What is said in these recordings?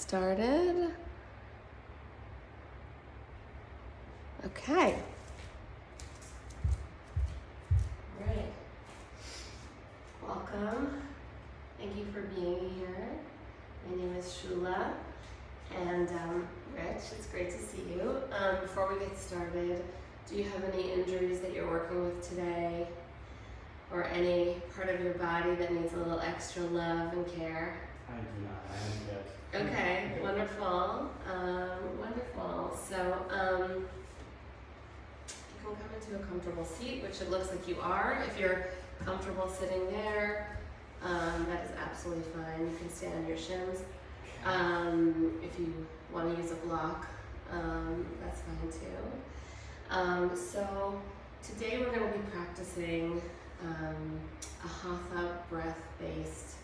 started. Okay. All right. Welcome. Thank you for being here. My name is Shula and Rich. It's great to see you. Before we get started, do you have any injuries that you're working with today? Or any part of your body that needs a little extra love and care? I do not. I haven't yet. Okay, wonderful. Wonderful. So, you can come into a comfortable seat, which it looks like you are. If you're comfortable sitting there, that is absolutely fine. You can stand on your shins. If you want to use a block, that's fine too. So, today we're going to be practicing a Hatha breath-based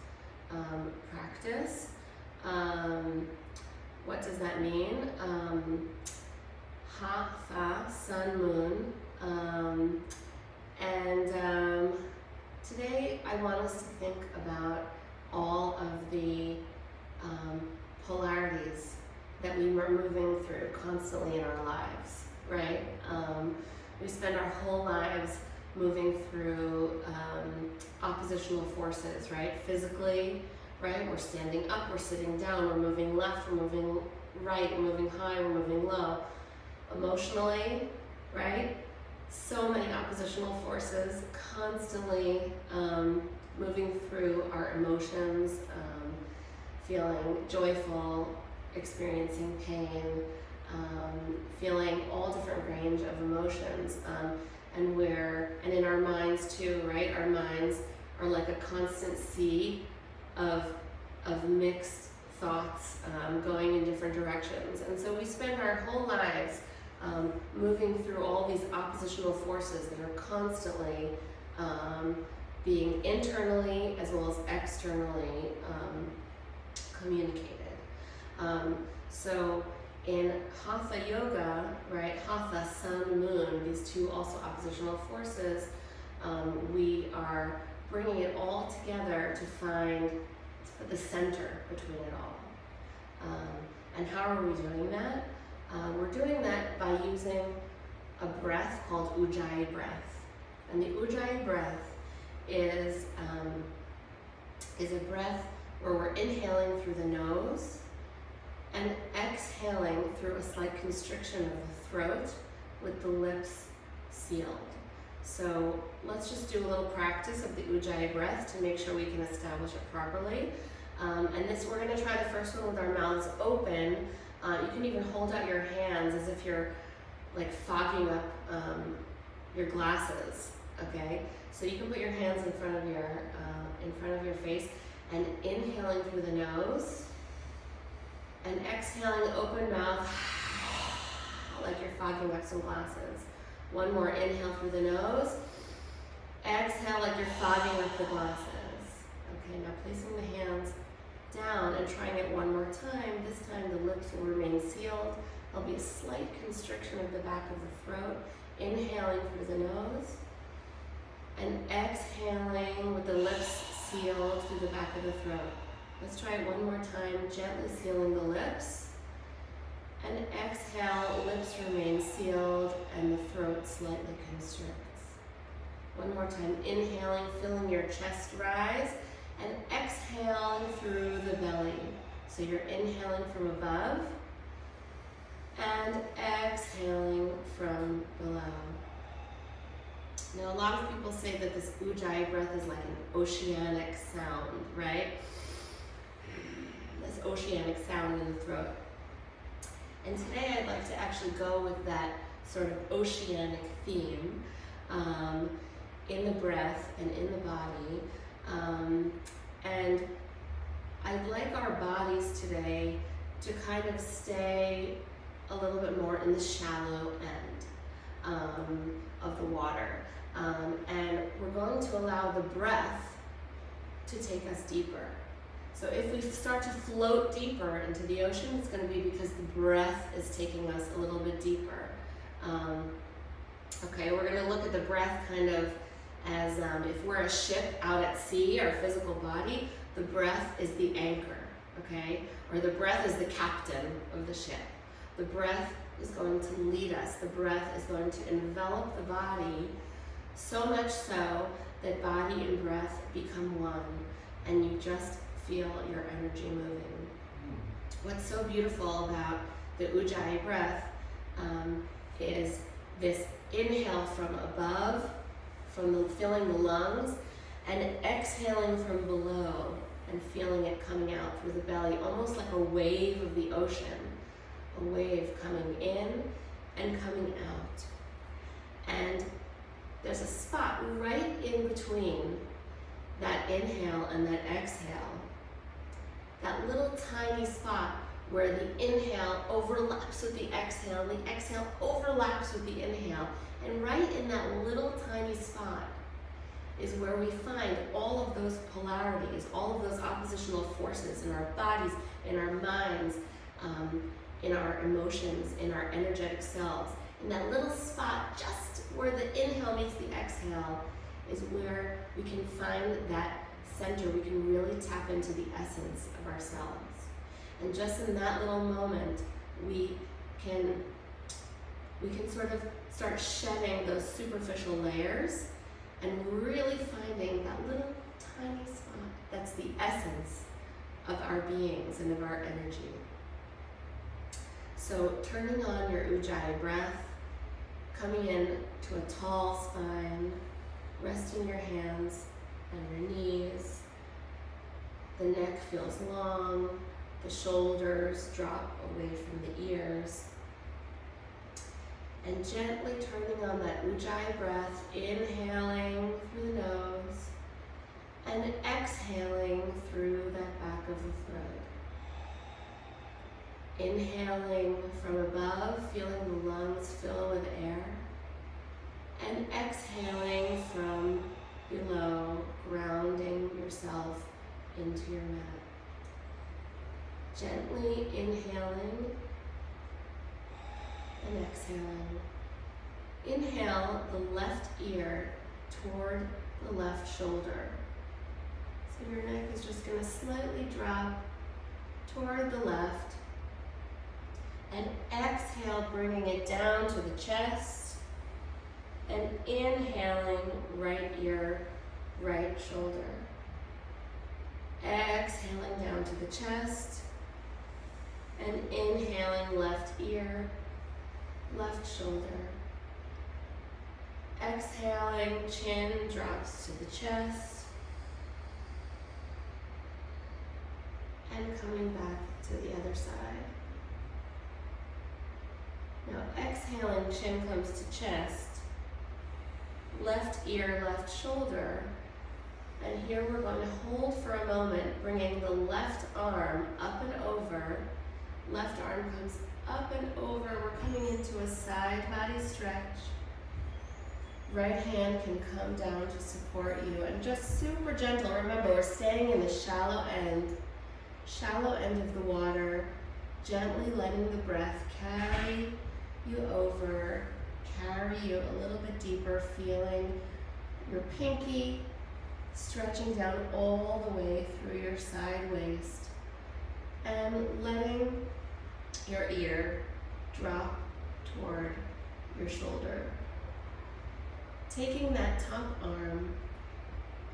practice. What does that mean? Hatha, sun, moon. Today I want us to think about all of the polarities that we were moving through constantly in our lives, right? We spend our whole lives moving through oppositional forces, right? Physically, right? We're standing up, we're sitting down, we're moving left, we're moving right, we're moving high, we're moving low. Emotionally, right? So many oppositional forces constantly moving through our emotions, feeling joyful, experiencing pain, feeling all different range of emotions. And in our minds too, right? Our minds are like a constant sea of mixed thoughts going in different directions. And so we spend our whole lives moving through all these oppositional forces that are constantly being internally as well as externally communicated. So in Hatha Yoga, right, Hatha, sun, moon, these two also oppositional forces, we are bringing it all together to find the center between it all. And how are we doing that? We're doing that by using a breath called Ujjayi breath. And the Ujjayi breath is a breath where we're inhaling through the nose and exhaling through a slight constriction of the throat with the lips sealed. So let's just do a little practice of the Ujjayi breath to make sure we can establish it properly. And we're going to try the first one with our mouths open. You can even hold out your hands as if you're like fogging up your glasses. Okay, so you can put your hands in front of your face and inhaling through the nose. And exhaling open mouth, like you're fogging up some glasses. One more, inhale through the nose. Exhale like you're fogging up the glasses. Okay, now placing the hands down and trying it one more time. This time the lips will remain sealed. There'll be a slight constriction of the back of the throat. Inhaling through the nose. And exhaling with the lips sealed through the back of the throat. Let's try it one more time, gently sealing the lips. And exhale, lips remain sealed and the throat slightly constricts. One more time, inhaling, feeling your chest rise, and exhaling through the belly. So you're inhaling from above and exhaling from below. Now, a lot of people say that this Ujjayi breath is like an oceanic sound, right? This oceanic sound in the throat. And today I'd like to actually go with that sort of oceanic theme in the breath and in the body. And I'd like our bodies today to kind of stay a little bit more in the shallow end of the water. And we're going to allow the breath to take us deeper. So if we start to float deeper into the ocean, it's going to be because the breath is taking us a little bit deeper. Okay, we're going to look at the breath kind of as if we're a ship out at sea, our physical body, the breath is the anchor, okay? or the breath is the captain of the ship. The breath is going to lead us. The breath is going to envelop the body, so much so that body and breath become one, and you just feel your energy moving. What's so beautiful about the Ujjayi breath is this inhale from above, filling the lungs, and exhaling from below and feeling it coming out through the belly, almost like a wave of the ocean, a wave coming in and coming out. And there's a spot right in between that inhale and that exhale, that little tiny spot where the inhale overlaps with the exhale, and the exhale overlaps with the inhale. And right in that little tiny spot is where we find all of those polarities, all of those oppositional forces in our bodies, in our minds, in our emotions, in our energetic selves. In that little spot, just where the inhale meets the exhale, is where we can find that center. We can really tap into the essence of ourselves. And just in that little moment, we can sort of start shedding those superficial layers and really finding that little tiny spot that's the essence of our beings and of our energy. So turning on your Ujjayi breath, coming in to a tall spine, resting your hands on your knees. The neck feels long, the shoulders drop away from the ears. And gently turning on that Ujjayi breath, inhaling through the nose and exhaling through that back of the throat. Inhaling from above, feeling the lungs fill with air, and exhaling from below, grounding yourself into your mat. Gently inhaling and exhaling. Inhale the left ear toward the left shoulder. So your neck is just going to slightly drop toward the left. And exhale, bringing it down to the chest. And inhaling right ear, right shoulder. Exhaling down to the chest. And inhaling left ear, left shoulder. Exhaling, chin drops to the chest. And coming back to the other side. Now exhaling, chin comes to chest. Left ear, left shoulder. And here we're going to hold for a moment, bringing the left arm up and over. Left arm comes up and over. We're coming into a side body stretch. Right hand can come down to support you, and just super gentle. Remember, we're staying in the shallow end of the water, gently letting the breath carry you over, carry you a little bit deeper, feeling your pinky stretching down all the way through your side waist, and letting your ear drop toward your shoulder. Taking that top arm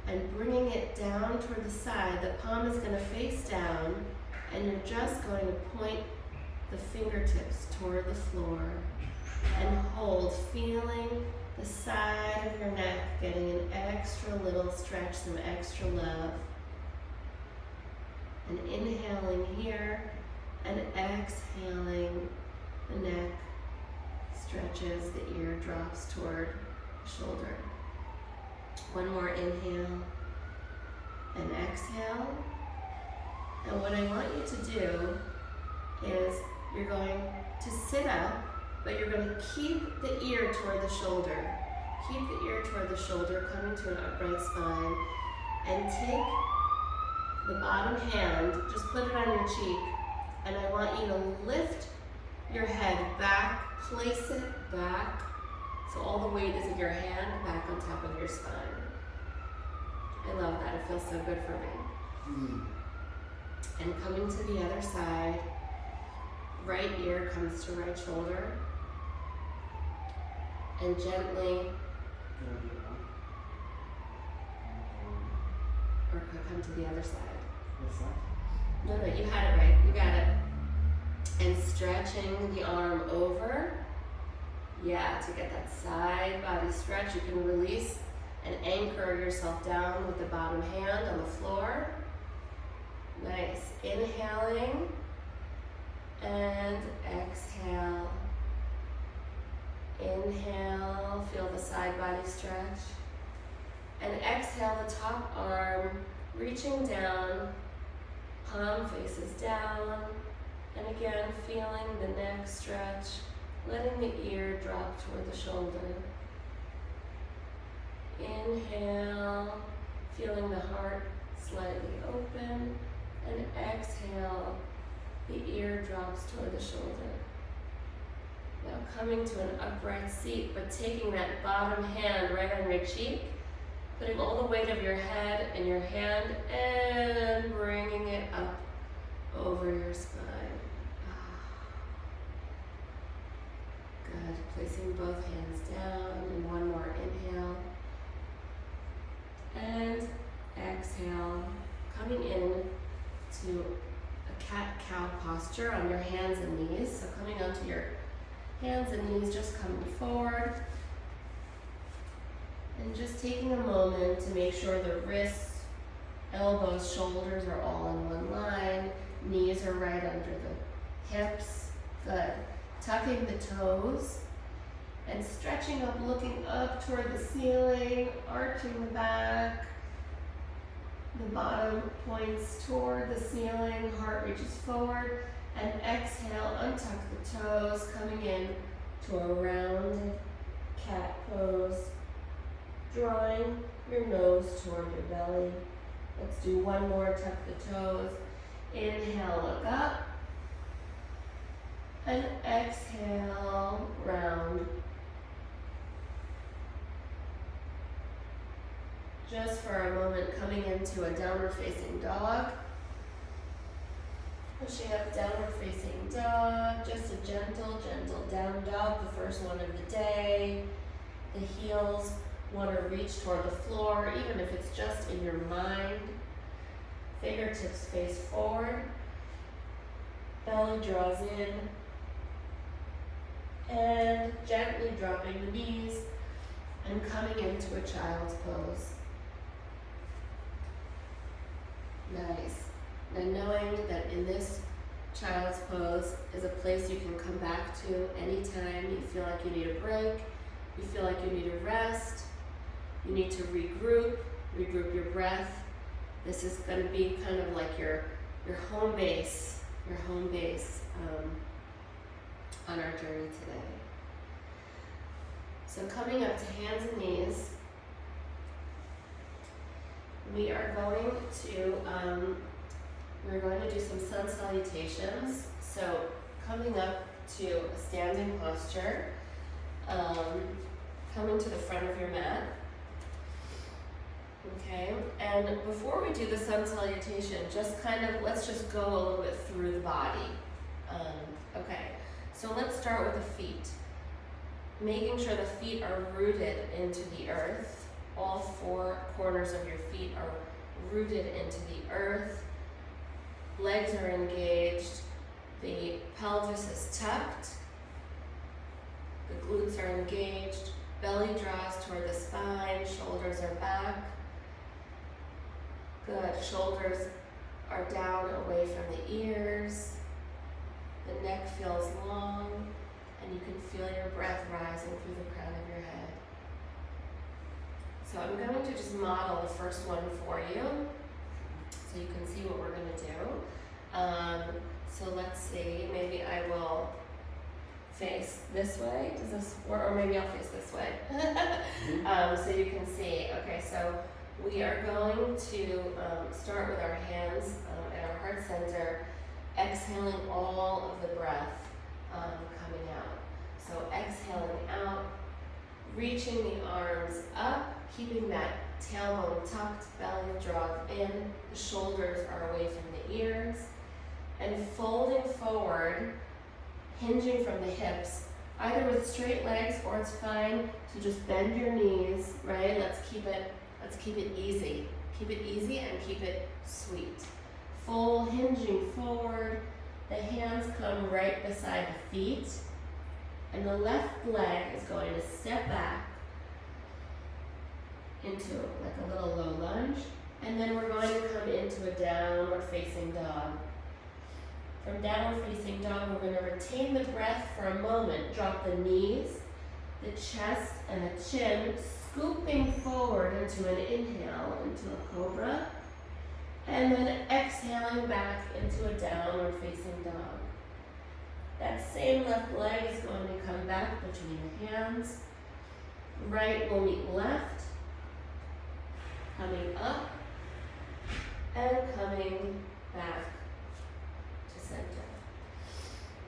and bringing it down toward the side, the palm is going to face down, and you're just going to point the fingertips toward the floor and hold, feeling the side of your neck getting an extra little stretch, some extra love. And inhaling here and exhaling, the neck stretches, the ear drops toward the shoulder. One more inhale and exhale. And what I want you to do is you're going to sit up, but you're going to keep the ear toward the shoulder. Keep the ear toward the shoulder, coming to an upright spine, and take the bottom hand, just put it on your cheek, and I want you to lift your head back, place it back, so all the weight is in your hand back on top of your spine. I love that, it feels so good for me. And coming to the other side, right ear comes to right shoulder. And gently, or come to the other side. No, you had it right. You got it. And stretching the arm over. Yeah, to get that side body stretch, you can release and anchor yourself down with the bottom hand on the floor. Nice. Inhaling and exhale. Inhale, feel the side body stretch. And exhale, the top arm reaching down, palm faces down. And again, feeling the neck stretch, letting the ear drop toward the shoulder. Inhale, feeling the heart slightly open. And exhale, the ear drops toward the shoulder. Now coming to an upright seat, but taking that bottom hand right on your cheek, putting all the weight of your head in your hand and bringing it up over your spine. Good. Placing both hands down and one more inhale. And exhale. Coming in to a cat-cow posture on your hands and knees. So coming onto your hands and knees, just coming forward. And just taking a moment to make sure the wrists, elbows, shoulders are all in one line. Knees are right under the hips. Good. Tucking the toes and stretching up, looking up toward the ceiling, arching the back. The bottom points toward the ceiling, heart reaches forward, and exhale, untuck the toes, coming in to a rounded cat pose, drawing your nose toward your belly. Let's do one more, tuck the toes. Inhale, look up. And exhale, round. Just for a moment, coming into a downward facing dog. Pushing up, downward facing dog. Just a gentle, gentle down dog, the first one of the day. The heels want to reach toward the floor, even if it's just in your mind. Fingertips face forward. Belly draws in. And gently dropping the knees and coming into a child's pose. Nice. Now knowing that in this child's pose is a place you can come back to anytime you feel like you need a break, you feel like you need a rest, you need to regroup your breath. This is going to be kind of like your home base, on our journey today. So coming up to hands and knees, we're going to do some sun salutations. So coming up to a standing posture, coming to the front of your mat. Okay, and before we do the sun salutation, let's just go a little bit through the body. Okay, so let's start with the feet. Making sure the feet are rooted into the earth. All four corners of your feet are rooted into the earth. Legs are engaged. The pelvis is tucked. The glutes are engaged. Belly draws toward the spine. Shoulders are back. Good. Shoulders are down away from the ears. The neck feels long, and you can feel your breath rising through the crown of your head. So I'm going to just model the first one for you, so you can see what we're going to do. So let's see, maybe I will face this way. Does this work? Or maybe I'll face this way. So you can see. Okay, so we are going to start with our hands at our heart center, exhaling all of the breath coming out. So exhaling out, reaching the arms up, keeping that tailbone tucked, belly drawn in, the shoulders are away from the ears, and folding forward, hinging from the hips, either with straight legs or it's fine to just bend your knees, right? Let's keep it easy. Keep it easy and keep it sweet. Full hinging forward, the hands come right beside the feet, and the left leg is going to step back into like a little low lunge, and then we're going to come into a downward facing dog. From downward facing dog, we're going to retain the breath for a moment, drop the knees, the chest, and the chin, scooping forward into an inhale, into a cobra, and then exhaling back into a downward facing dog. That same left leg is going to come back between the hands. Right will meet left, coming up, and coming back to center.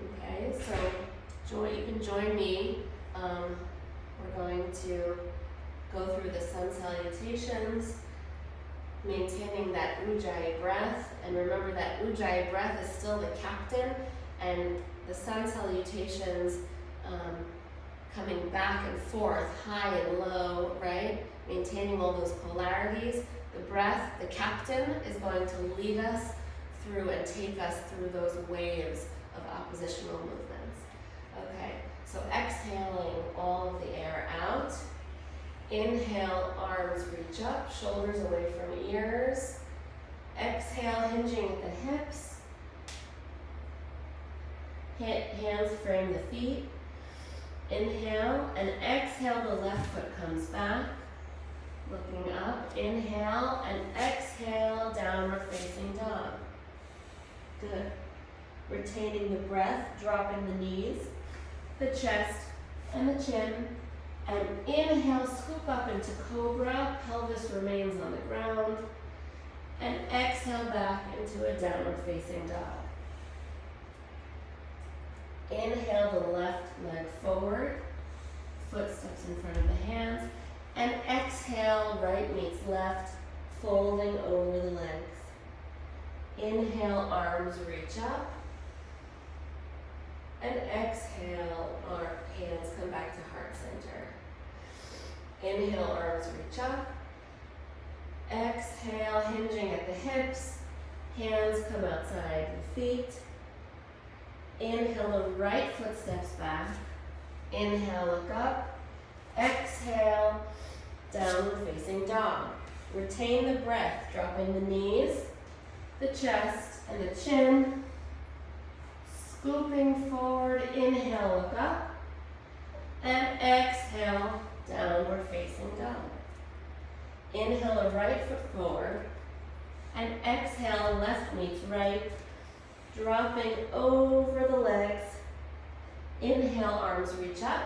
Okay, so you can join me. We're going to go through the sun salutations, maintaining that Ujjayi breath. And remember that Ujjayi breath is still the captain, and the sun salutations coming back and forth, high and low, right? Maintaining all those polarities. The breath, the captain, is going to lead us through and take us through those waves of oppositional movements. Okay, so exhaling all of the air out. Inhale, arms reach up, shoulders away from ears. Exhale, hinging at the hips. Hands frame the feet. Inhale, and exhale, the left foot comes back. Looking up, inhale, and exhale, downward facing dog. Good. Retaining the breath, dropping the knees, the chest, and the chin. And inhale, scoop up into cobra, pelvis remains on the ground. And exhale back into a downward facing dog. Inhale the left leg forward, footsteps in front of the hands. And exhale, right meets left, folding over the legs. Inhale, arms reach up. And exhale, our hands come back to heart center. Inhale, arms reach up. Exhale, hinging at the hips. Hands come outside the feet. Inhale, the right foot steps back. Inhale, look up. Exhale, downward facing dog. Retain the breath, dropping the knees, the chest, and the chin. Scooping forward, inhale, look up. And exhale, downward facing dog. Inhale, the right foot forward. And exhale, left meets right, dropping over the legs. Inhale, arms reach up.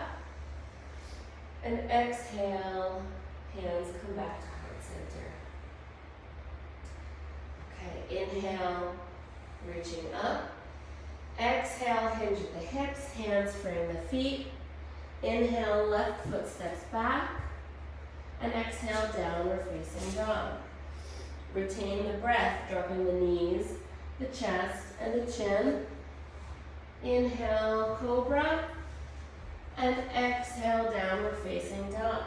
And exhale, hands come back to heart center. Okay, inhale, reaching up. Exhale, hinge at the hips, hands frame the feet. Inhale, left foot steps back. And exhale, downward facing dog. Retain the breath, dropping the knees, the chest, and the chin. Inhale, cobra. And exhale, downward facing dog.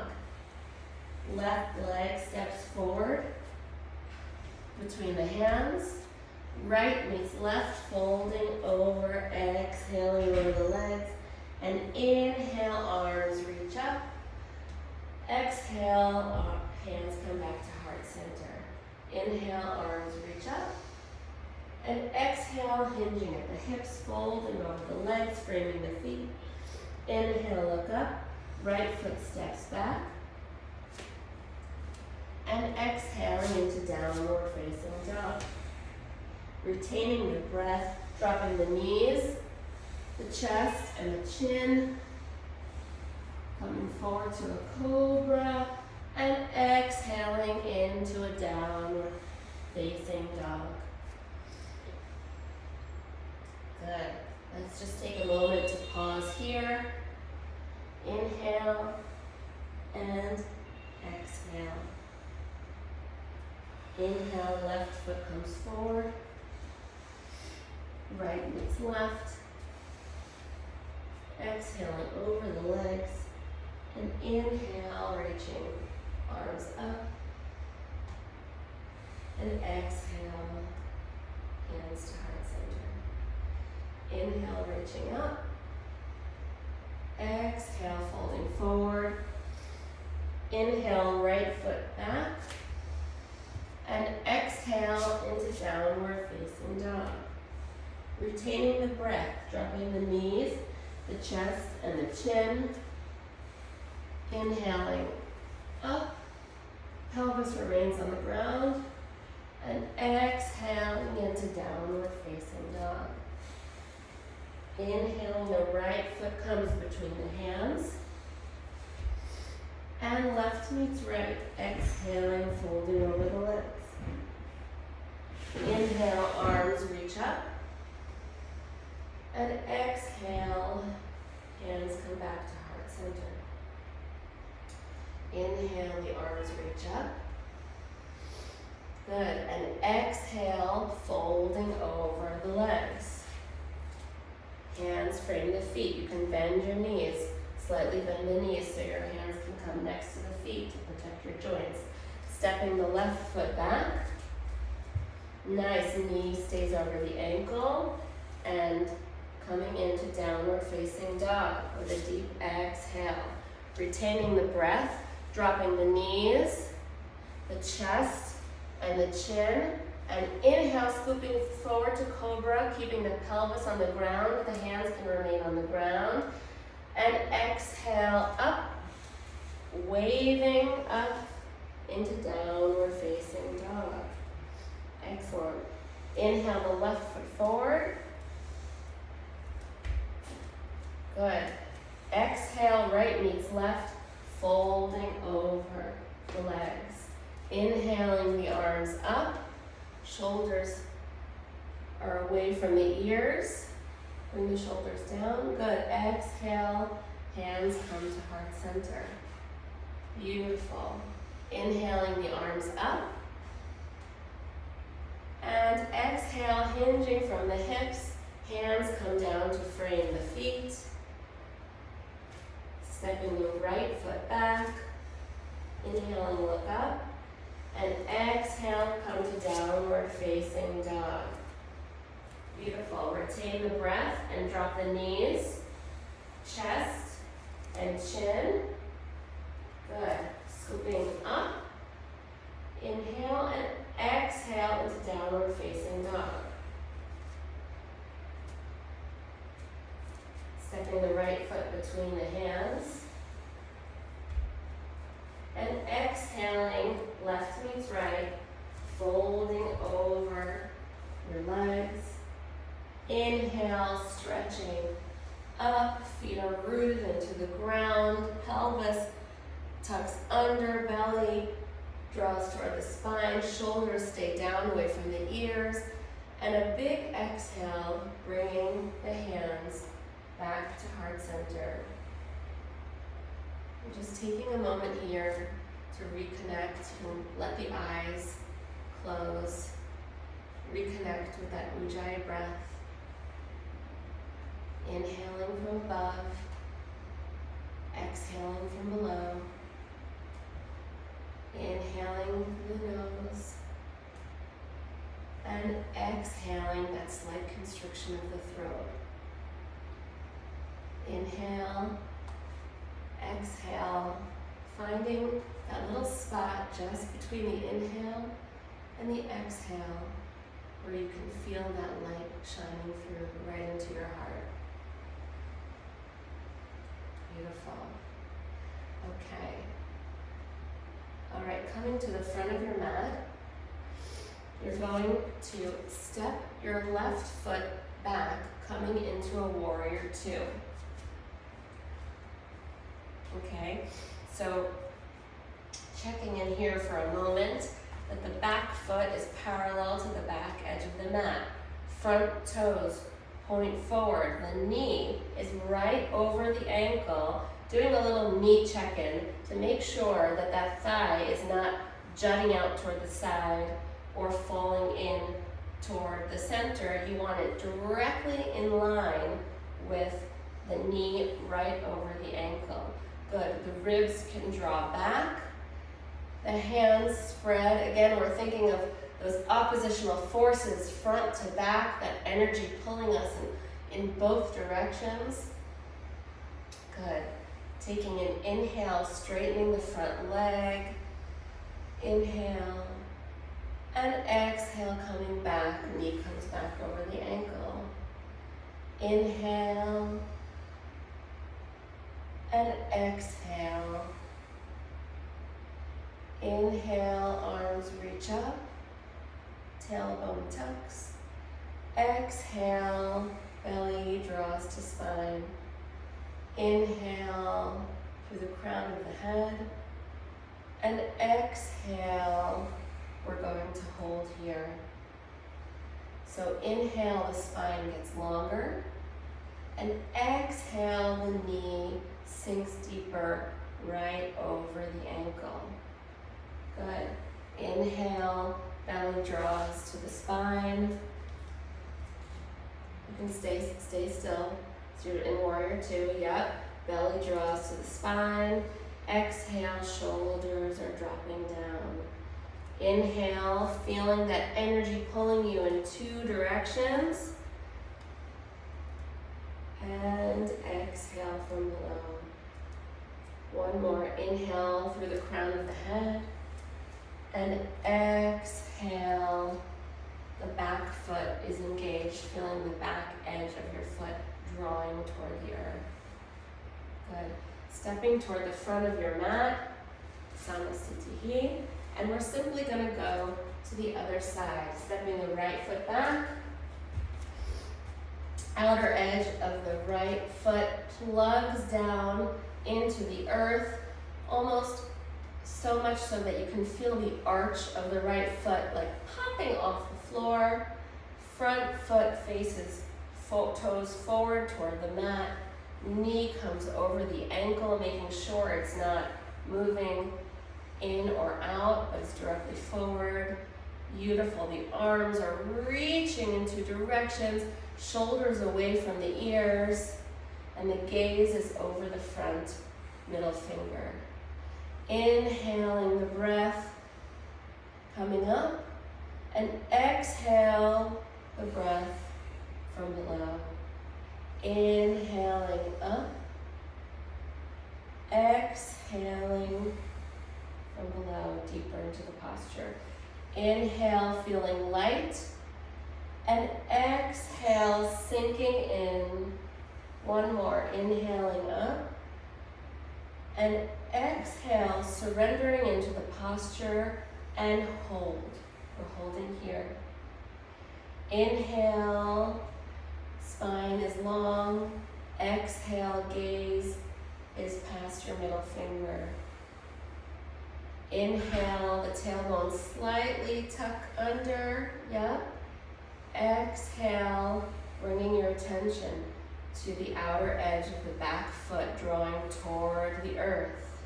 Left leg steps forward between the hands. Right meets left, folding over, exhaling over the legs. And inhale, arms reach up. Exhale, hands come back to heart center. Inhale, arms reach up. And exhale, hinging at the hips, folding over the legs, framing the feet. Inhale, look up. Right foot steps back. And exhaling into downward facing dog. Retaining the breath, dropping the knees, the chest, and the chin. Coming forward to a cobra. And exhaling into a downward facing dog. Good. Let's just take a moment to pause here. Inhale and exhale. Inhale, left foot comes forward. Right meets left. Exhaling over the legs. And inhale, reaching arms up. And exhale, hands to heart center. Inhale, reaching up. Exhale, folding forward. Inhale, right foot back. And exhale into downward facing dog. Retaining the breath, dropping the knees, the chest, and the chin. Inhaling up. Pelvis remains on the ground. And exhaling into downward facing dog. Inhaling, the right foot comes between the hands. And left meets right, exhaling, folding over the legs. Inhale, arms reach up. And exhale, hands come back to heart center. Inhale, the arms reach up. Good, and exhale, folding over the legs. Hands frame the feet. You can bend your knees, slightly bend the knees so your hands can come next to the feet to protect your joints. Stepping the left foot back. Nice, knee stays over the ankle and coming into downward facing dog with a deep exhale. Retaining the breath, dropping the knees, the chest, and the chin. And inhale, scooping forward to cobra, keeping the pelvis on the ground. The hands can remain on the ground. And exhale, up, waving up into downward facing dog. Excellent. Inhale the left foot forward. Good. Exhale, right meets left, folding over the legs. Inhaling the arms up, shoulders are away from the ears. Bring the shoulders down. Good. Exhale, hands come to heart center. Beautiful. Inhaling the arms up. And exhale, hinging from the hips. Hands come down to frame the feet. Stepping the right foot back. Inhaling, look up. And exhale, come to downward facing dog. Beautiful. Retain the breath and drop the knees, chest, and chin. Good. Scooping up. Inhale and exhale into downward facing dog. Stepping the right foot between the hands. And exhaling, left meets right, folding over your legs. Inhale, stretching up, feet are rooted into the ground, pelvis tucks under, belly draws toward the spine, shoulders stay down away from the ears, and a big exhale, bringing the hands back to heart center. I'm just taking a moment here to reconnect and let the eyes close. Reconnect with that Ujjayi breath. Inhaling from above, exhaling from below. Inhaling through the nose, and exhaling that slight constriction of the throat. Inhale, exhale, finding that little spot just between the inhale and the exhale where you can feel that light shining through right into your heart. Beautiful. Okay. All right, coming to the front of your mat, you're going to step your left foot back, coming into a warrior two. Okay, so checking in here for a moment that the back foot is parallel to the back edge of the mat. Front toes point forward. The knee is right over the ankle, doing a little knee check-in to make sure that that thigh is not jutting out toward the side or falling in toward the center. You want it directly in line with the knee right over the ankle. Good. The ribs can draw back. The hands spread. Again, we're thinking of those oppositional forces, front to back, that energy pulling us in both directions. Good. Taking an inhale, straightening the front leg. Inhale. And exhale, coming back. Knee comes back over the ankle. Inhale. And exhale. Inhale, arms reach up. Tailbone tucks. Exhale, belly draws to spine. Inhale through the crown of the head. And exhale, we're going to hold here. So inhale, the spine gets longer. And exhale, the knee sinks deeper right over the ankle. Good. Inhale, belly draws to the spine. You can stay still. So you're in warrior two, yep. Belly draws to the spine. Exhale, shoulders are dropping down. Inhale, feeling that energy pulling you in two directions. And exhale from below. One more. Inhale through the crown of the head. And exhale. The back foot is engaged, feeling the back edge of your foot drawing toward the earth. Good. Stepping toward the front of your mat, Samasthiti. And we're simply going to go to the other side. Stepping the right foot back. Outer edge of the right foot plugs down into the earth, almost so much so that you can feel the arch of the right foot like popping off the floor. Front foot faces toes forward toward the mat. Knee comes over the ankle, making sure it's not moving in or out, but it's directly forward. Beautiful. The arms are reaching in two directions, shoulders away from the ears, and the gaze is over the front middle finger. Inhaling the breath, coming up, and exhale the breath from below. Inhaling up, exhaling from below, deeper into the posture. Inhale, feeling light, and exhale, sinking in. One more, inhaling up, and exhale, surrendering into the posture, and hold. We're holding here. Inhale, spine is long. Exhale, gaze is past your middle finger. Inhale, the tailbone slightly tuck under, yep. Exhale, bringing your attention to the outer edge of the back foot, drawing toward the earth.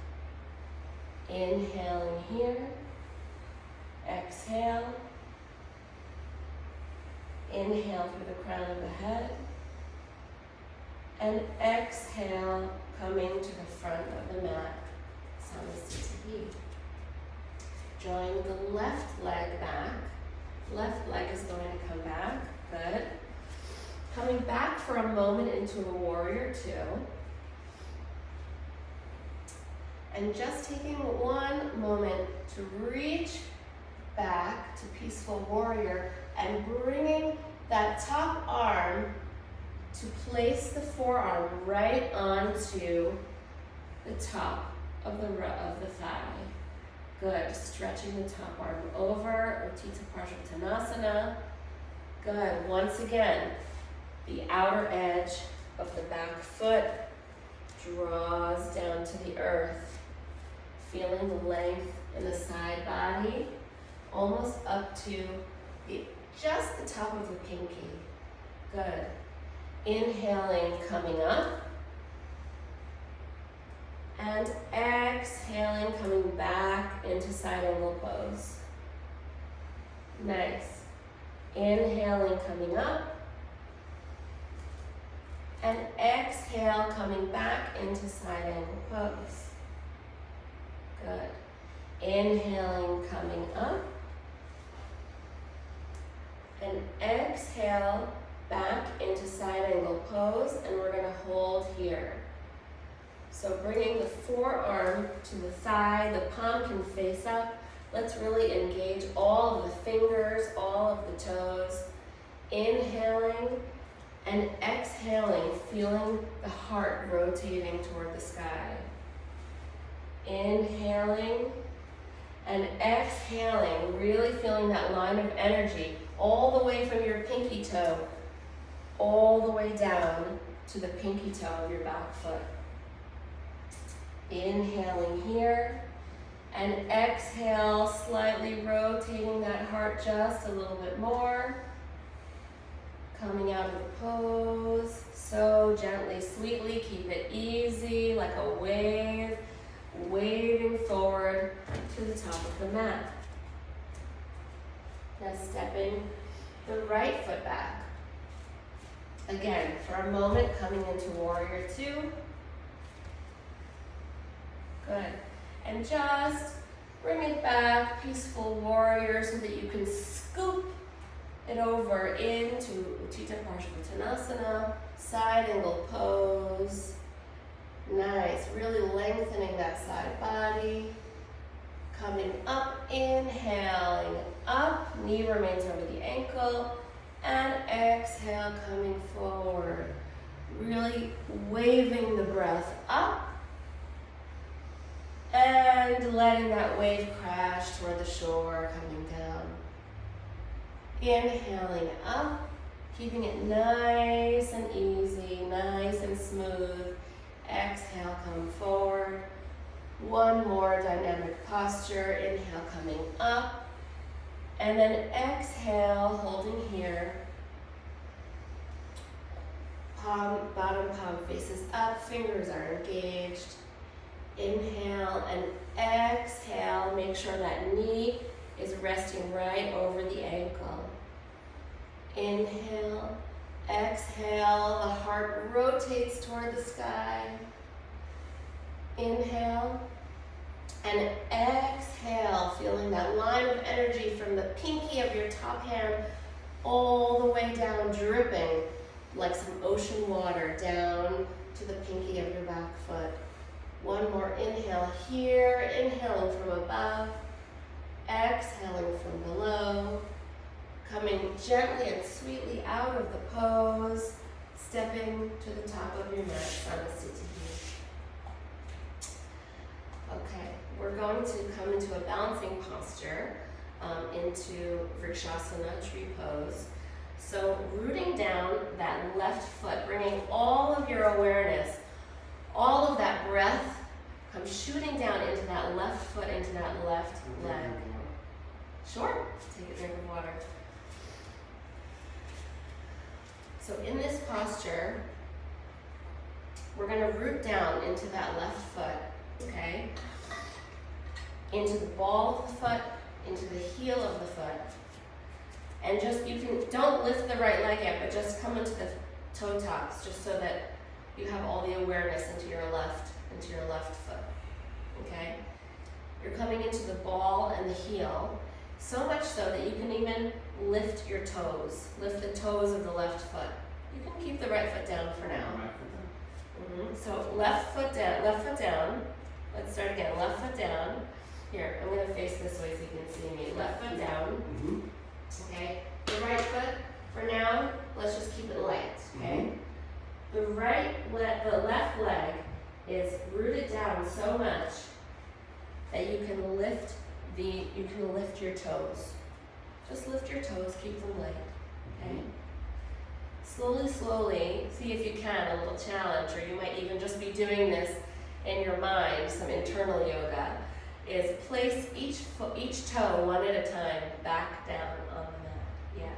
Inhaling here, exhale. Inhale through the crown of the head, and exhale, coming to the front of the mat, Samasthiti. Drawing the left leg back. Left leg is going to come back. Good. Coming back for a moment into a warrior two. And just taking one moment to reach back to peaceful warrior and bringing that top arm to place the forearm right onto the top of the thigh. Good. Stretching the top arm over, Uttita Parsvattanasana. Good. Once again, the outer edge of the back foot draws down to the earth. Feeling the length in the side body, almost up to just the top of the pinky. Good. Inhaling, coming up. And exhaling, coming back into side angle pose. Nice. Inhaling, coming up. And exhale, coming back into side angle pose. Good. Inhaling, coming up. And exhale, back into side angle pose, and we're gonna hold here. So bringing the forearm to the thigh, the palm can face up. Let's really engage all of the fingers, all of the toes. Inhaling and exhaling, feeling the heart rotating toward the sky. Inhaling and exhaling, really feeling that line of energy all the way from your pinky toe, all the way down to the pinky toe of your back foot. Inhaling here, and exhale, slightly rotating that heart just a little bit more. Coming out of the pose, so gently, sweetly, keep it easy, like a wave, waving forward to the top of the mat. Now stepping the right foot back. Again, for a moment, coming into warrior two. Good. And just bring it back, peaceful warrior, so that you can scoop it over into Utthita Parsvottanasana, side angle pose. Nice, really lengthening that side body. Coming up, inhaling up, knee remains over the ankle, and exhale, coming forward. Really waving the breath up, and letting that wave crash toward the shore, coming down. Inhaling up, keeping it nice and easy, nice and smooth. Exhale, come forward. One more dynamic posture. Inhale, coming up. And then exhale, holding here. Palm, bottom palm faces up, fingers are engaged. Inhale and exhale. Make sure that knee is resting right over the ankle. Inhale, exhale, the heart rotates toward the sky. Inhale and exhale, feeling that line of energy from the pinky of your top hand all the way down, dripping like some ocean water down to the pinky of your back foot. One more inhale here, inhaling from above, exhaling from below, coming gently and sweetly out of the pose, stepping to the top of your mat, Samasthiti. Okay, we're going to come into a balancing posture, into Vrikshasana, tree pose. So rooting down that left foot, bringing all of your awareness, all of that breath, come shooting down into that left foot, into that left leg. Sure, take a drink of water. So in this posture, we're going to root down into that left foot, okay? Into the ball of the foot, into the heel of the foot. And just, don't lift the right leg yet, but just come into the toe tops, just so that you have all the awareness into your left foot, okay? You're coming into the ball and the heel, so much so that you can even lift your toes, lift the toes of the left foot. You can keep the right foot down for now. So left foot down. Let's start again, left foot down. Here, I'm gonna face this way so you can see me. Left foot down, okay? The right foot, for now, let's just keep it light, okay? The left leg is rooted down so much that you can lift your toes. Just lift your toes, keep them light, okay? Slowly, see if you can, a little challenge, or you might even just be doing this in your mind, some internal yoga, is place each toe one at a time back down on the mat. Yeah.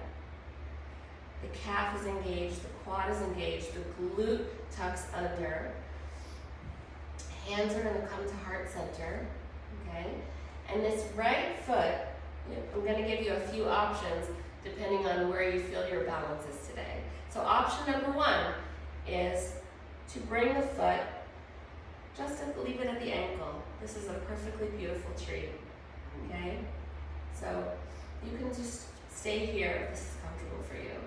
The calf is engaged, the quad is engaged, the glute tucks under. Hands are gonna come to heart center, okay? And this right foot, I'm gonna give you a few options depending on where you feel your balance is today. So option number one is to bring the foot, just leave it at the ankle. This is a perfectly beautiful tree, okay? So you can just stay here if this is comfortable for you.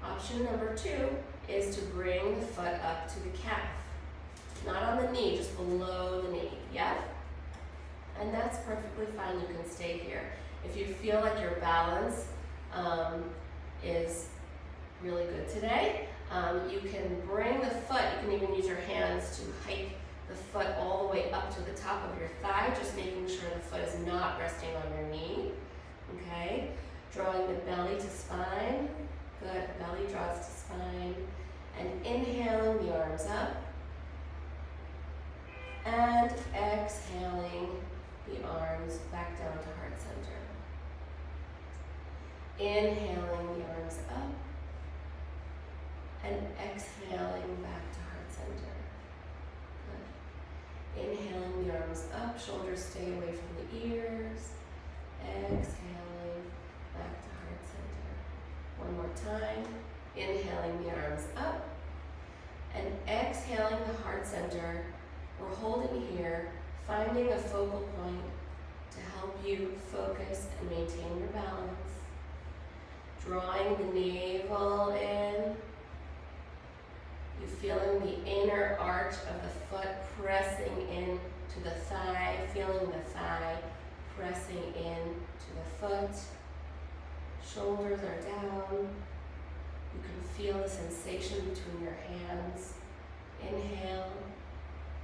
Option number two is to bring the foot up to the calf. Not on the knee, just below the knee, yep? And that's perfectly fine, you can stay here. If you feel like your balance is really good today, you can bring the foot, you can even use your hands to hike the foot all the way up to the top of your thigh, just making sure the foot is not resting on your knee, okay? Drawing the belly to spine, good, belly draws to spine, and inhaling the arms up, and exhaling the arms back down to heart center. Inhaling the arms up, and exhaling back to heart center. Good. Inhaling the arms up, shoulders stay away from the ears. Exhaling back to heart center. One more time. Inhaling the arms up, and exhaling the heart center. We're holding here, finding a focal point to help you focus and maintain your balance. Drawing the navel in. You feeling the inner arch of the foot pressing in to the thigh, feeling the thigh pressing in to the foot. Shoulders are down. You can feel the sensation between your hands. Inhale.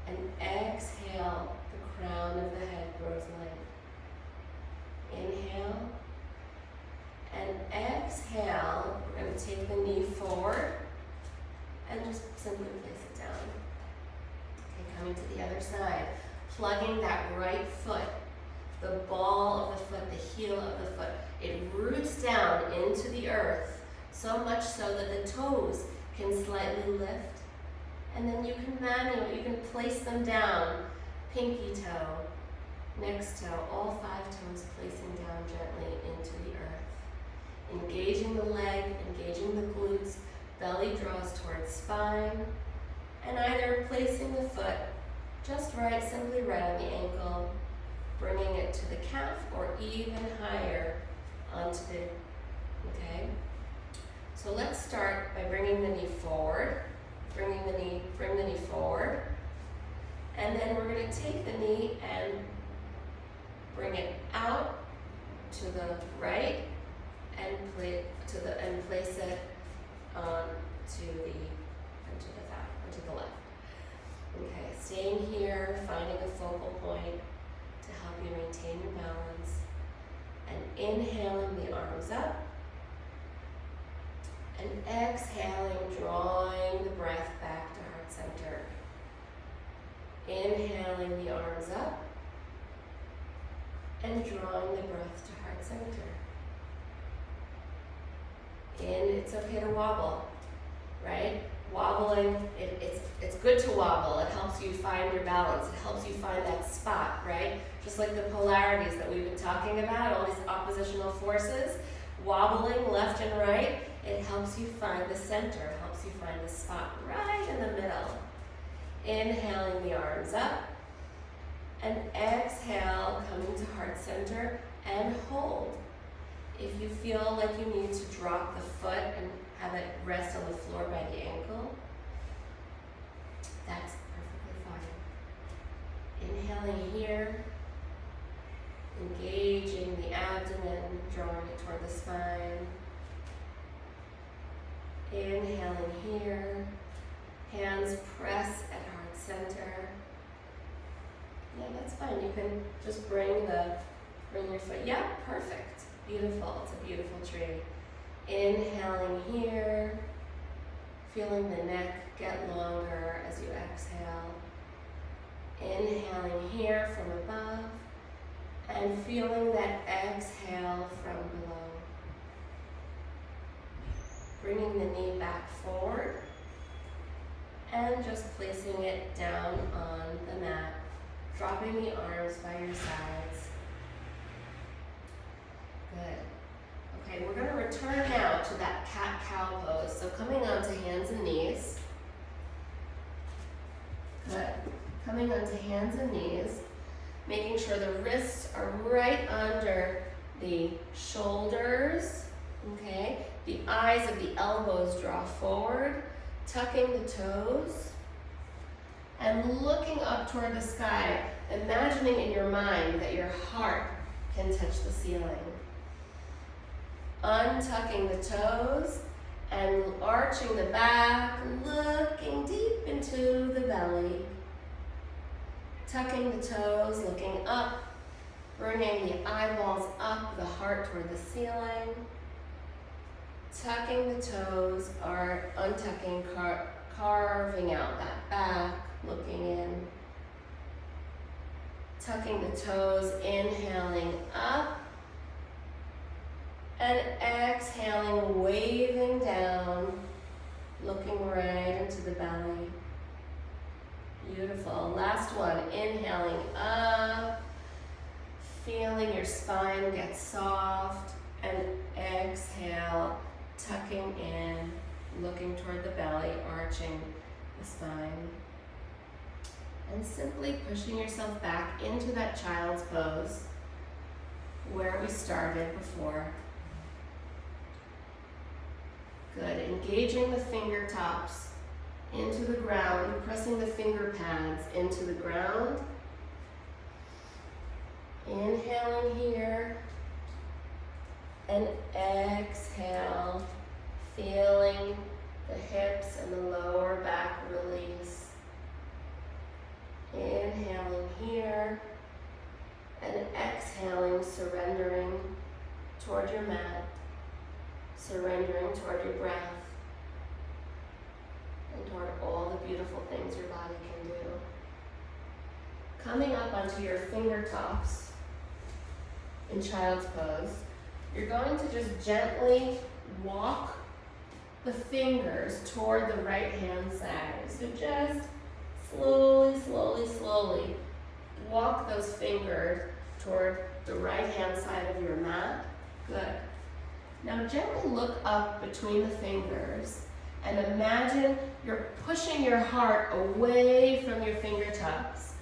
And exhale, the crown of the head grows length. Inhale. And exhale, we're going to take the knee forward and just simply place it down. Okay, coming to the other side. Plugging that right foot, the ball of the foot, the heel of the foot. It roots down into the earth, so much so that the toes can slightly lift. And then you can place them down, pinky toe, next toe, all 5 toes placing down gently into the earth. Engaging the leg, engaging the glutes, belly draws towards spine, and either placing the foot just right, simply right on the ankle, bringing it to the calf or even higher onto the, okay? So let's start by bringing the knee forward. Bring the knee forward, and then we're going to take the knee and bring it out to the right and place it onto the left. Okay, staying here, finding a focal point to help you maintain your balance, and inhaling the arms up. And exhaling, drawing the breath back to heart center. Inhaling the arms up and drawing the breath to heart center. It's okay to wobble, right? Wobbling, it's good to wobble. It helps you find your balance. It helps you find that spot, right? Just like the polarities that we've been talking about, all these oppositional forces, wobbling left and right. It helps you find the center, it helps you find the spot right in the middle. Inhaling the arms up, and exhale, coming to heart center, and hold. If you feel like you need to drop the foot and have it rest on the floor by the ankle, that's perfectly fine. Inhaling here, engaging the abdomen, drawing it toward the spine. Inhaling here, hands press at heart center. Yeah, that's fine. You can just bring your foot. Yeah, perfect. Beautiful. It's a beautiful tree. Inhaling here, feeling the neck get longer as you exhale. Inhaling here from above, and feeling that exhale from below. Bringing the knee back forward and just placing it down on the mat, dropping the arms by your sides. Good. Okay, we're gonna return now to that cat-cow pose. So coming onto hands and knees. Good. Coming onto hands and knees, making sure the wrists are right under the shoulders, okay? The eyes of the elbows draw forward, tucking the toes, and looking up toward the sky, imagining in your mind that your heart can touch the ceiling. Untucking the toes and arching the back, looking deep into the belly. Tucking the toes, looking up, bringing the eyeballs up, the heart toward the ceiling. Tucking the toes, or untucking, carving out that back, looking in. Tucking the toes, inhaling up. And exhaling, waving down, looking right into the belly. Beautiful. Last one, inhaling up, feeling your spine get soft, and exhale, tucking in, looking toward the belly, arching the spine. And simply pushing yourself back into that child's pose where we started before. Good, engaging the fingertips into the ground, pressing the finger pads into the ground. Inhaling here, and exhale, feeling the hips and the lower back release. Inhaling here, and exhaling, surrendering toward your mat. Surrendering toward your breath and toward all the beautiful things your body can do. Coming up onto your fingertips in child's pose, you're going to just gently walk the fingers toward the right hand side. So just slowly, slowly, slowly walk those fingers toward the right hand side of your mat. Good. Now gently look up between the fingers and imagine you're pushing your heart away from your fingertips,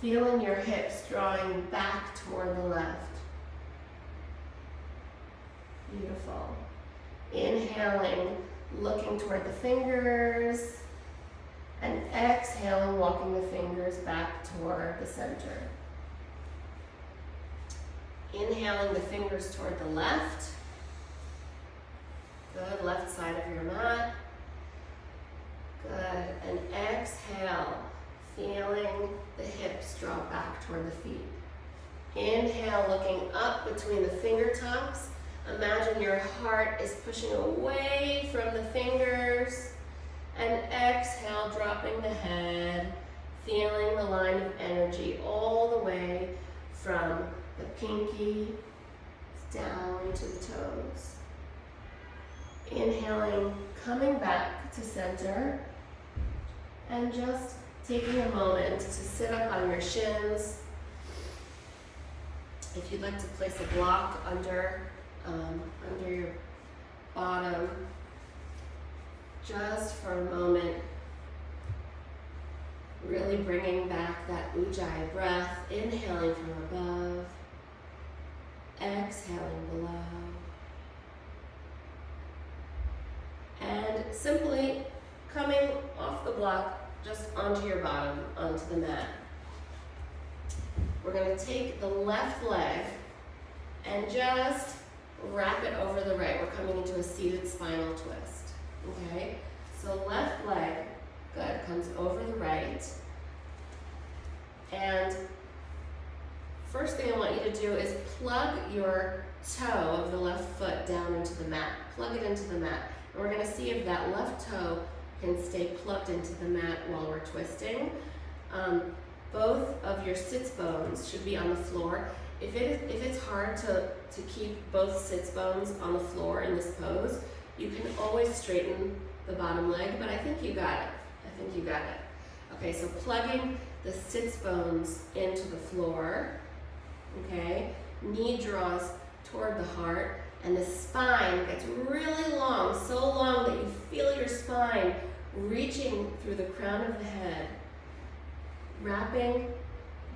feeling your hips drawing back toward the left. Beautiful. Inhaling, looking toward the fingers, and exhaling, walking the fingers back toward the center. Inhaling the fingers toward the left. Good, left side of your mat. Good, and exhale, feeling the hips draw back toward the feet. Inhale, looking up between the fingertips. Imagine your heart is pushing away from the fingers. And exhale, dropping the head, feeling the line of energy all the way from the pinky down to the toes. Inhaling, coming back to center, and just taking a moment to sit up on your shins. If you'd like to place a block under your bottom, just for a moment, really bringing back that Ujjayi breath, inhaling from above, exhaling below. And simply coming off the block just onto your bottom, onto the mat. We're going to take the left leg and just wrap it over the right. We're coming into a seated spinal twist. Okay? So left leg, good, comes over the right. And first thing I want you to do is plug your toe of the left foot down into the mat. Plug it into the mat. And we're going to see if that left toe can stay plugged into the mat while we're twisting. Both of your sits bones should be on the floor. If it's hard to keep both sits bones on the floor in this pose, you can always straighten the bottom leg, but I think you got it. I I think you got it. Okay, so plugging the sits bones into the floor, okay? Knee draws toward the heart, and the spine gets really long, so long that you feel your spine reaching through the crown of the head, wrapping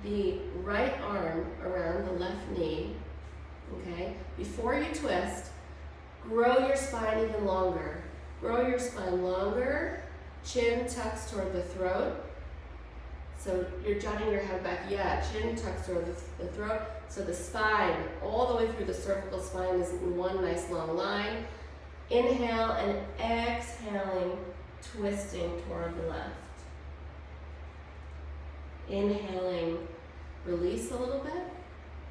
the right arm around the left knee, okay? Before you twist, grow your spine even longer. Grow your spine longer, chin tucks toward the throat. So you're jutting your head back, yeah, chin tucks toward the throat. So the spine, all the way through the cervical spine is in one nice long line. Inhale and exhaling, twisting toward the left. Inhaling, release a little bit,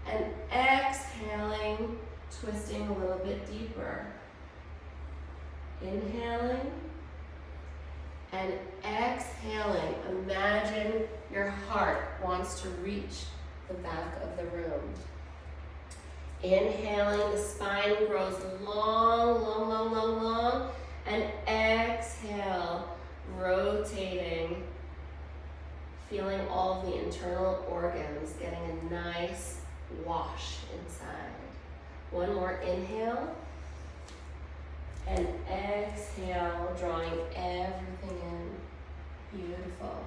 and exhaling, twisting a little bit deeper. Inhaling and exhaling. Imagine your heart wants to reach the back of the room. Inhaling, the spine grows long, long, long, long, long, and exhale, rotating, feeling all of the internal organs getting a nice wash inside. One more inhale, and exhale, drawing everything in. Beautiful.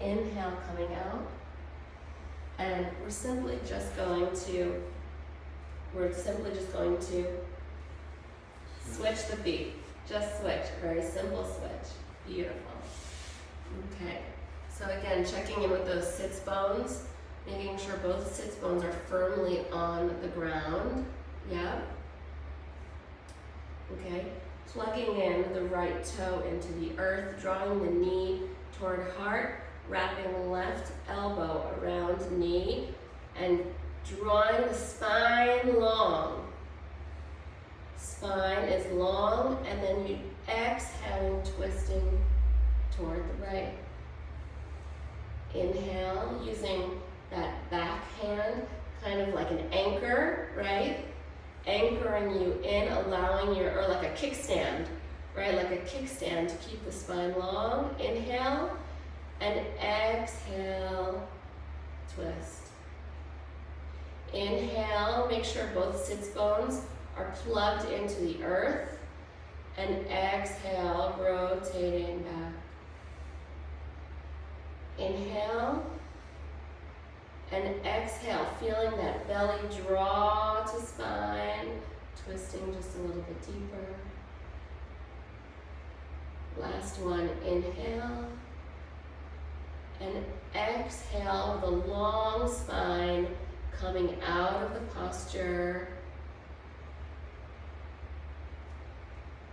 Inhale, coming out. And we're simply just going to switch the feet. Just switch, very simple switch. Beautiful. Okay, so again, checking in with those sits bones, making sure both sits bones are firmly on the ground. Yeah. Okay, plugging in the right toe into the earth, drawing the knee toward heart, wrapping left elbow around knee, and drawing the spine long. Spine is long, and then you exhaling, twisting toward the right. Inhale, using that back hand, kind of like an anchor, right? Anchoring you in, allowing your, or like a kickstand, right? Like a kickstand to keep the spine long. Inhale, and exhale, twist. Inhale, make sure both sits bones are plugged into the earth, and exhale, rotating back. Inhale, and exhale, feeling that belly draw to spine, twisting just a little bit deeper. Last one, inhale, and exhale, the long spine coming out of the posture.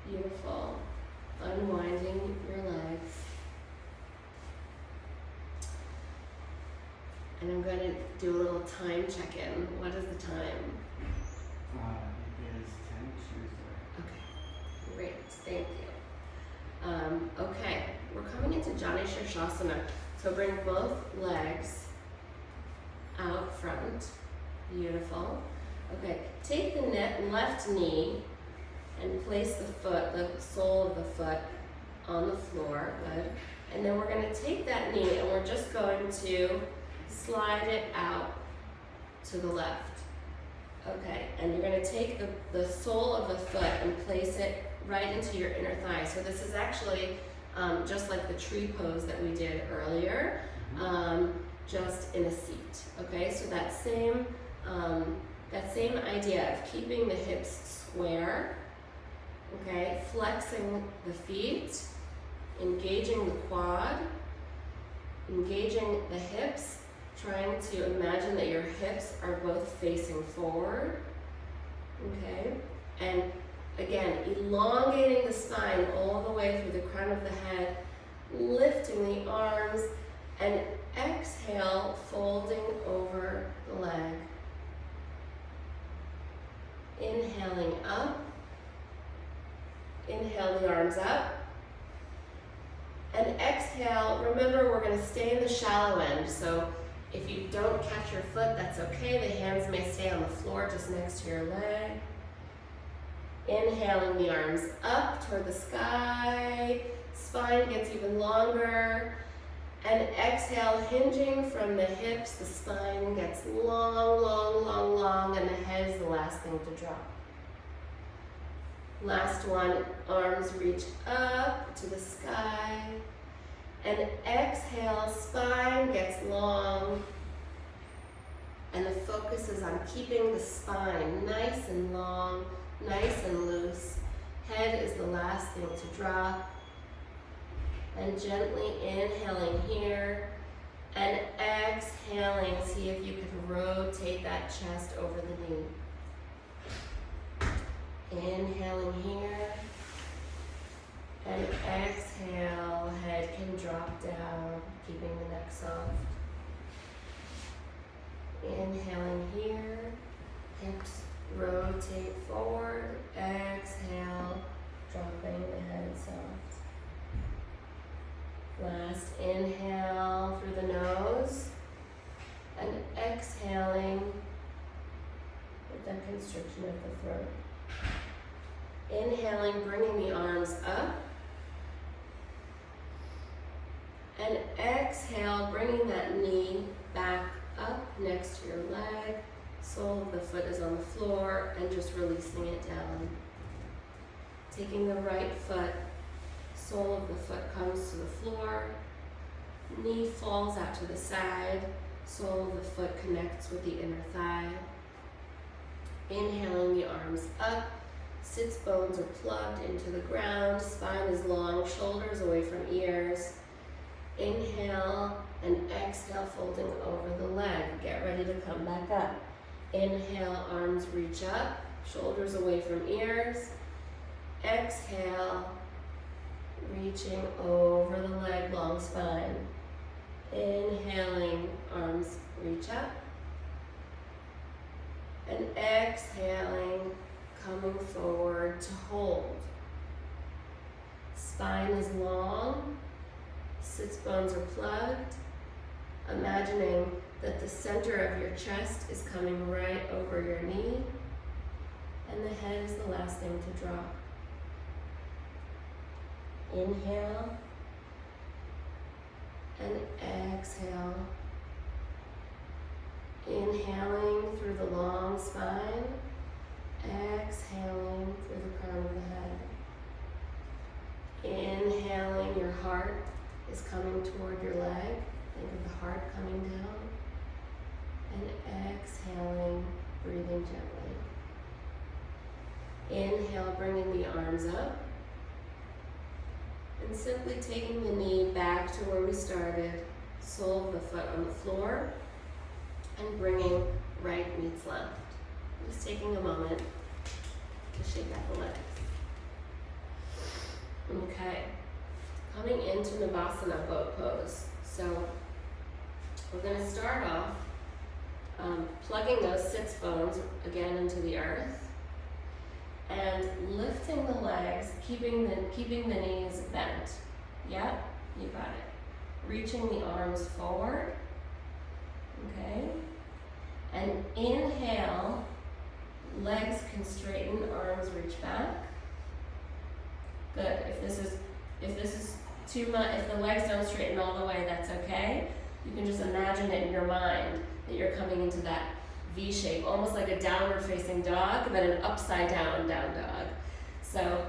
Beautiful. Unwinding your legs. And I'm going to do a little time check-in. What is the time? It is 10 Tuesday. Okay, great, thank you. Okay, we're coming into Jani Shirshasana. So bring both legs out front. Beautiful. Okay, take the left knee and place the sole of the foot on the floor. Good. And then we're going to take that knee and we're just going to slide it out to the left. Okay, and you're going to take the sole of the foot and place it right into your inner thigh. So this is actually just like the tree pose that we did earlier, just in a seat. Okay, so that same idea of keeping the hips square. Okay, flexing the feet, engaging the quad, engaging the hips, trying to imagine that your hips are both facing forward. Okay, and again, elongating the spine all the way through the crown of the head, lifting the arms, and exhale, folding over the leg. Inhaling up. Inhale the arms up. And exhale, remember we're going to stay in the shallow end. So if you don't catch your foot, that's okay. The hands may stay on the floor just next to your leg. Inhaling the arms up toward the sky, Spine gets even longer. And exhale, hinging from the hips, the spine gets long, long, long, long, and the head is the last thing to drop. Last one, arms reach up to the sky. And exhale, spine gets long. And the focus is on keeping the spine nice and long, nice and loose. Head is the last thing to drop. And gently inhaling here. And exhaling, see if you can rotate that chest over the knee. Inhaling here, and exhale, head can drop down, keeping the neck soft. Inhaling here, hips rotate forward, exhale, dropping the head soft. Last inhale through the nose, and exhaling with that constriction of the throat. Inhaling, bringing the arms up. And exhale, bringing that knee back up next to your leg. Sole of the foot is on the floor and just releasing it down. Taking the right foot, sole of the foot comes to the floor. Knee falls out to the side. Sole of the foot connects with the inner thigh. Inhaling the arms up. Sits bones are plugged into the ground, spine is long, shoulders away from ears. Inhale and exhale, folding over the leg. Get ready to come back up. Inhale, arms reach up, shoulders away from ears. Exhale, reaching over the leg, long spine. Inhaling, arms reach up. And exhaling, coming forward to hold. Spine is long, sits bones are plugged. Imagining that the center of your chest is coming right over your knee, and the head is the last thing to drop. Inhale, and exhale. Inhaling through the long spine. Exhaling through the crown of the head. Inhaling, your heart is coming toward your leg. Think of the heart coming down. And exhaling, breathing gently. Inhale, bringing the arms up. And simply taking the knee back to where we started. Sole of the foot on the floor. And bringing right meets left. Just taking a moment to shake out the legs. Okay, coming into Navasana, boat pose. So we're going to start off plugging those sits bones again into the earth and lifting the legs, keeping the knees bent. Yep, you got it. Reaching the arms forward. Okay, and inhale. Legs can straighten, arms reach back. Good. If this is too much, if the legs don't straighten all the way, that's okay. You can just imagine it in your mind that you're coming into that V shape, almost like a downward facing dog, but an upside down dog. So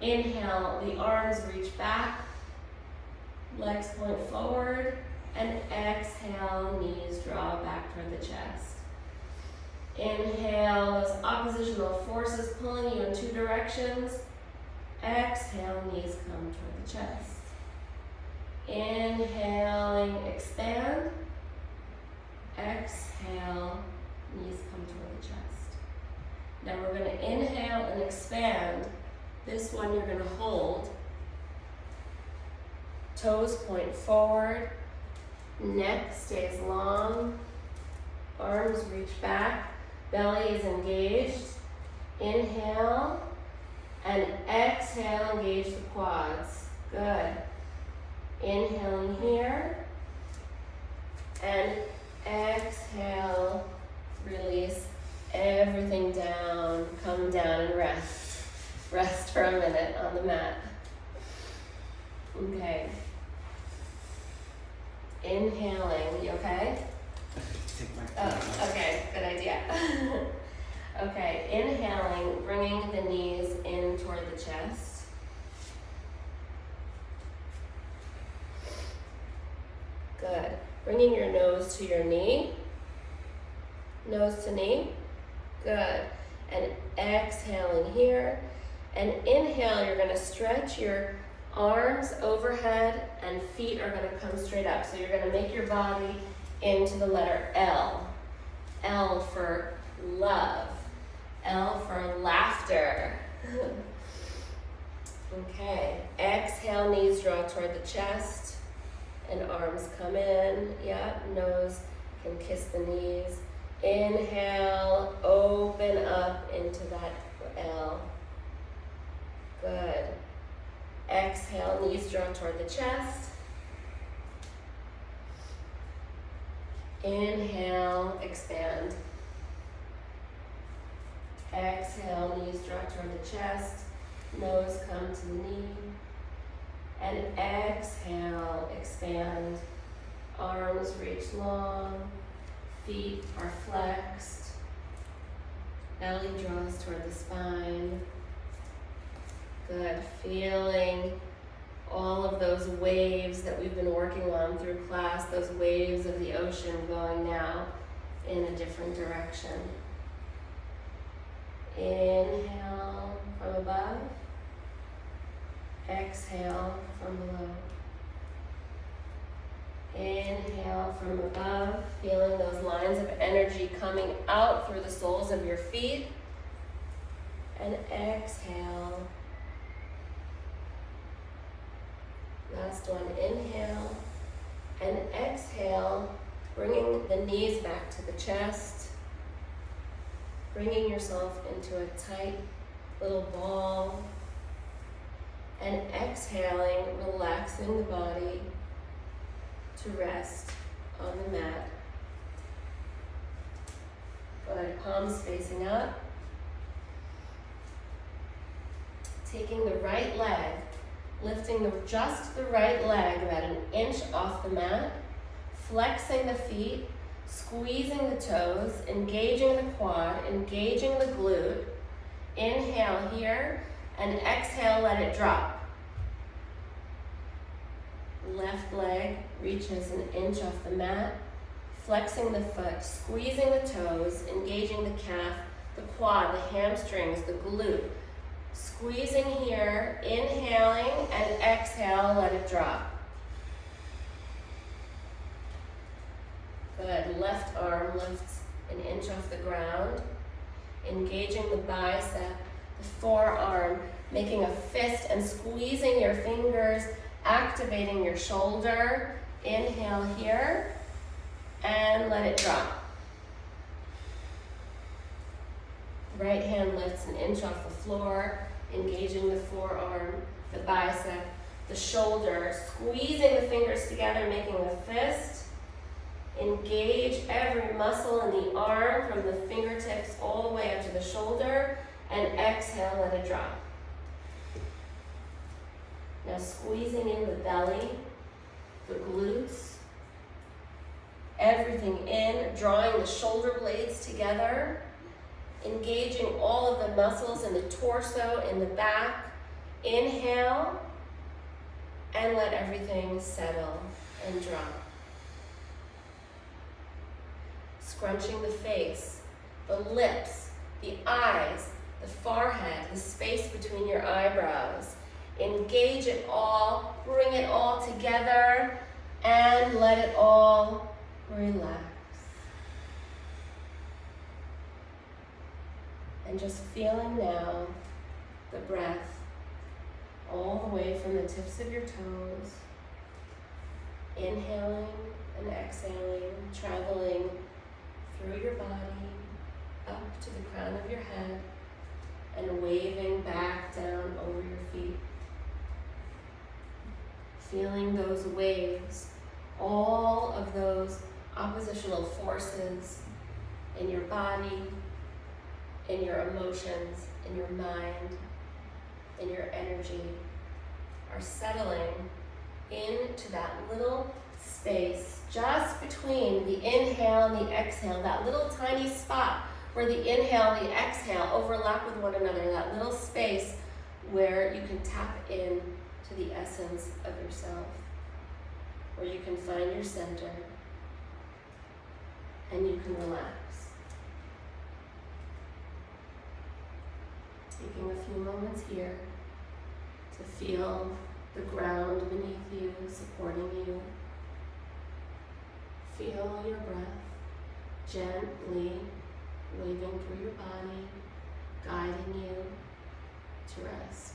inhale, the arms reach back, legs point forward, and exhale, knees draw back toward the chest. Inhale, those oppositional forces pulling you in two directions. Exhale, knees come toward the chest. Inhaling, expand. Exhale, knees come toward the chest. Now we're going to inhale and expand. This one you're going to hold. Toes point forward. Neck stays long. Arms reach back. Belly is engaged. Inhale. And exhale, engage the quads. Good. Inhaling here. And exhale, release everything down. Come down and rest. Rest for a minute on the mat. inhaling. You okay? Take my Oh, okay, good idea. Okay, inhaling, bringing the knees in toward the chest. Good. Bringing your nose to your knee. Nose to knee. Good. And exhaling here. And inhale, you're going to stretch your arms overhead and feet are going to come straight up. So you're going to make your body into the letter L. L for love. L for laughter. Okay. Exhale, knees draw toward the chest and arms come in. Yep. Nose can kiss the knees. Inhale, open up into that L. Good. Exhale, knees draw toward the chest. Inhale, expand. Exhale, knees draw toward the chest. Nose come to the knee. And exhale, expand. Arms reach long. Feet are flexed. Belly draws toward the spine. Good. Feeling all of those waves that we've been working on through class, those waves of the ocean going now in a different direction. Inhale from above. Exhale from below. Inhale from above, feeling those lines of energy coming out through the soles of your feet. And exhale. Last one, inhale. And exhale, bringing the knees back to the chest. Bringing yourself into a tight little ball. And exhaling, relaxing the body to rest on the mat. Good, palms facing up. Taking the right leg, lifting just the right leg about an inch off the mat, flexing the feet, squeezing the toes, engaging the quad, engaging the glute. Inhale here, and exhale, let it drop. Left leg reaches an inch off the mat, flexing the foot, squeezing the toes, engaging the calf, the quad, the hamstrings, the glute. Squeezing here, inhaling, and exhale, let it drop. Good, left arm lifts an inch off the ground, engaging the bicep, the forearm, making a fist and squeezing your fingers, activating your shoulder. Inhale here, and let it drop. Right hand lifts an inch off the floor, engaging the forearm, the bicep, the shoulder, squeezing the fingers together, making a fist. Engage every muscle in the arm from the fingertips all the way up to the shoulder, and exhale, let it drop. Now squeezing in the belly, the glutes, everything in, drawing the shoulder blades together, engaging all of the muscles in the torso, in the back. Inhale, and let everything settle and drop. Scrunching the face, the lips, the eyes, the forehead, the space between your eyebrows. Engage it all, bring it all together, and let it all relax. And just feeling now the breath all the way from the tips of your toes, inhaling and exhaling, traveling through your body, up to the crown of your head, and waving back down over your feet. Feeling those waves, all of those oppositional forces in your body, in your emotions, in your mind, in your energy, are settling into that little space just between the inhale and the exhale, that little tiny spot where the inhale and the exhale overlap with one another, that little space where you can tap in to the essence of yourself, where you can find your center and you can relax. Taking a few moments here to feel the ground beneath you, supporting you. Feel your breath gently waving through your body, guiding you to rest.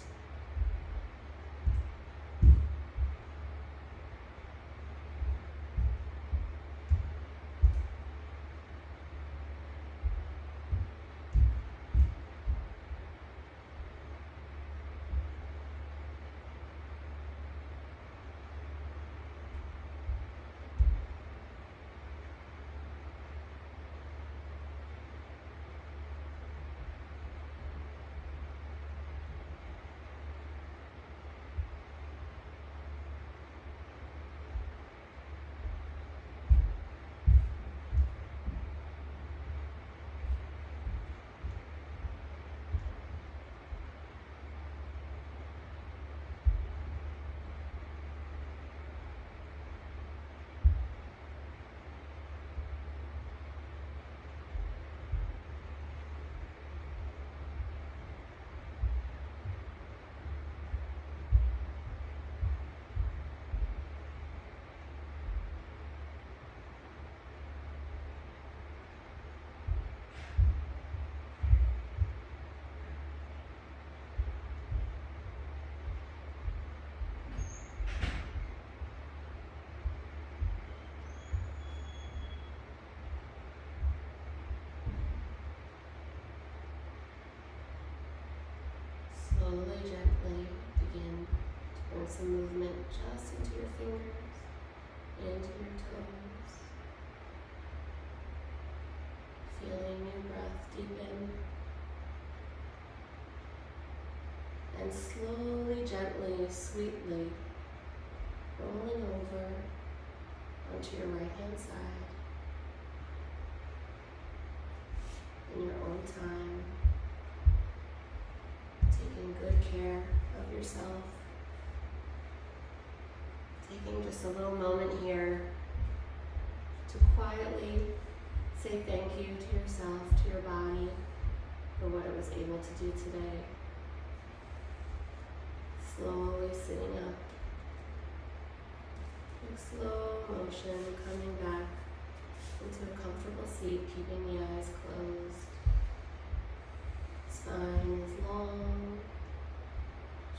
Slowly, gently begin to bring some movement just into your fingers, into your toes. Feeling your breath deepen. And slowly, gently, sweetly rolling over onto your right hand side in your own time. Taking good care of yourself. Taking just a little moment here to quietly say thank you to yourself, to your body, for what it was able to do today. Slowly sitting up. In slow motion, coming back into a comfortable seat, keeping the eyes closed. Spine is long,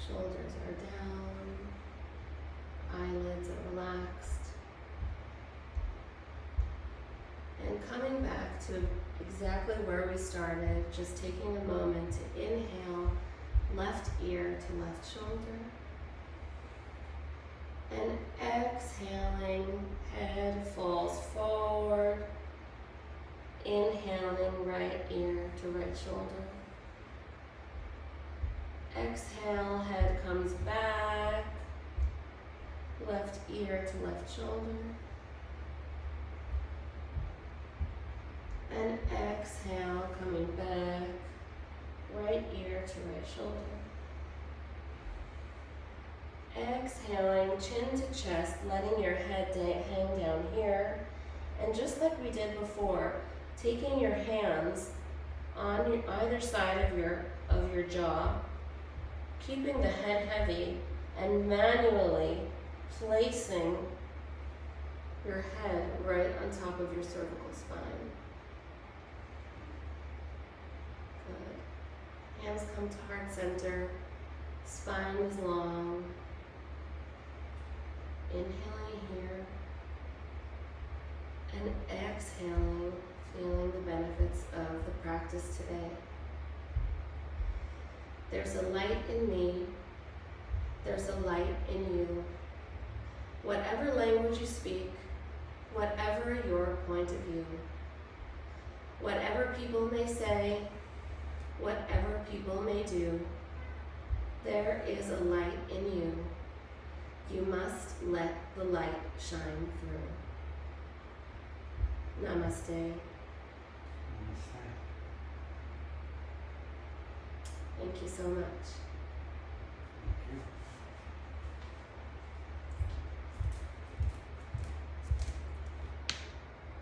shoulders are down, eyelids are relaxed. And coming back to exactly where we started, just taking a moment to inhale, left ear to left shoulder. And exhaling, head falls forward. Inhaling, right ear to right shoulder. Exhale, head comes back. Left ear to left shoulder. And exhale, coming back. Right ear to right shoulder. Exhaling, chin to chest, letting your head hang down here. And just like we did before, taking your hands on either side of your jaw, keeping the head heavy, and manually placing your head right on top of your cervical spine. Good. Hands come to heart center, spine is long. Inhaling here, and exhaling, feeling the benefits of the practice today. There's a light in me, there's a light in you. Whatever language you speak, whatever your point of view, whatever people may say, whatever people may do, there is a light in you. You must let the light shine through. Namaste. Namaste. Thank you so much. Thank you.